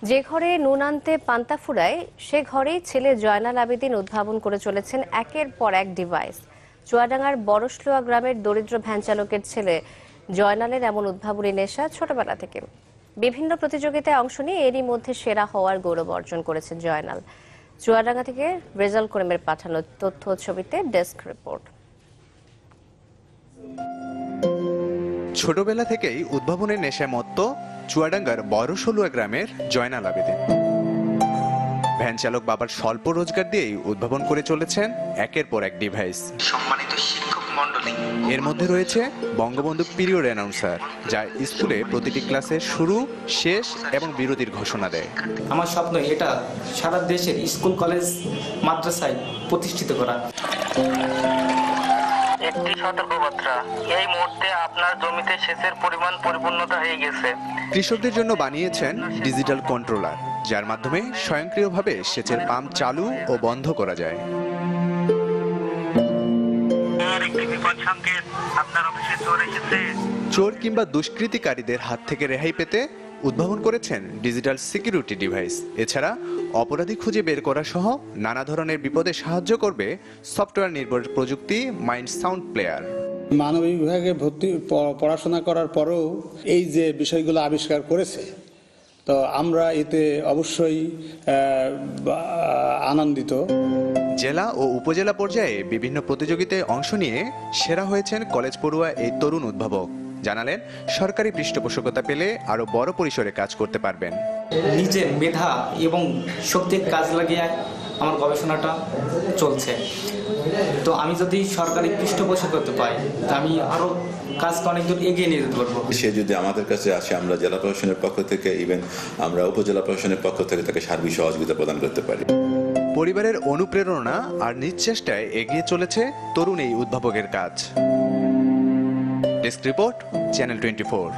যে ঘরে নুন আনতে পান্তা ফুরায় সে ঘরেই ছেলে জয়নাল আবেদিন উদ্ভাবন করে চলেছেন একের পর এক ডিভাইস। চুয়াডাঙ্গার বড়শলুয়া গ্রামের দরিদ্র ভ্যান চালকের ছেলে জয়নালের এমন উদ্ভাবনী নেশা ছোটবেলা থেকে। বিভিন্ন প্রতিযোগিতায় অংশ নিয়ে এরই মধ্যে সেরা হওয়ার গৌরব অর্জন করেছেন জয়নাল। চুয়াডাঙ্গা থেকে রেজাল করিমের পাঠানো তথ্য ছবিতে ডেস্ক রিপোর্ট। ছোটবেলা থেকেই উদ্ভাবনের নেশায় মত্ত চুয়াডাঙ্গার বড়শলুয়া গ্রামের জয়নাল আবেদিন। ভ্যান চালক বাবার স্বল্প রোজগার দিয়েই উদ্ভাবন করে চলেছেন একের পর এক ডিভাইস। সম্মানিত শিক্ষক মণ্ডলী, এর মধ্যে রয়েছে বঙ্গবন্ধু পিরিয়ড অ্যানাউন্সার, যা স্কুলে প্রতিটি ক্লাসের শুরু, শেষ এবং বিরতির ঘোষণা দেয়। আমার স্বপ্ন এটা সারা দেশের স্কুল, কলেজ, মাদ্রাসায় প্রতিষ্ঠিত করা। একটি সতর্কবার্তা, এই মুহূর্তে আপনার জমিতে সেচের পরিমাণ পরিপূর্ণতা হয়ে গেছে। কৃষকদের জন্য বানিয়েছেন ডিজিটাল কন্ট্রোলার, যার মাধ্যমে স্বয়ংক্রিয়ভাবে সেচের পাম্প চালু ও বন্ধ করা যায়। একটি বিপদ সংকেত, আপনার অফিসে চোর এসেছে। চোর কিংবা দুষ্কৃতিকারীদের হাত থেকে রেহাই পেতে উদ্ভাবন করেছেন ডিজিটাল সিকিউরিটি ডিভাইস। এছাড়া অপরাধী খুঁজে বের করা সহ নানা ধরনের বিপদে সাহায্য করবে সফটওয়্যার নির্ভর প্রযুক্তি মাইন্ড সাউন্ড প্লেয়ার। মানবিক বিভাগে পড়াশোনা করার পরেও এই যে বিষয়গুলো আবিষ্কার করেছে, তো আমরা এতে অবশ্যই আনন্দিত। জেলা ও উপজেলা পর্যায়ে বিভিন্ন প্রতিযোগিতায় অংশ নিয়ে সেরা হয়েছেন কলেজ পড়ুয়া এই তরুণ উদ্ভাবক। জানালেন সরকারি পৃষ্ঠপোষকতা পেলে আরো বড় পরিসরে কাজ করতে পারবেন। নিজের মেধা এবং শক্তির কাজ লাগিয়ে আমার গবেষণাটা চলছে। তো আমি যদি সরকারি পৃষ্ঠপোষকতা পাই, তা আমি আরো কাজকে অনেক দূর এগিয়ে নিয়ে যেতে পারবো। সে যদি আমাদের কাছে আসে, আমরা জেলা প্রশাসনের পক্ষ থেকে, ইভেন আমরা উপজেলা প্রশাসনের পক্ষ থেকে তাকে সার্বিক সহযোগিতা প্রদান করতে পারি। পরিবারের অনুপ্রেরণা আর নিজ চেষ্টায় এগিয়ে চলেছে তরুণ এই উদ্ভাবকের কাজ। Desk report, channel 24।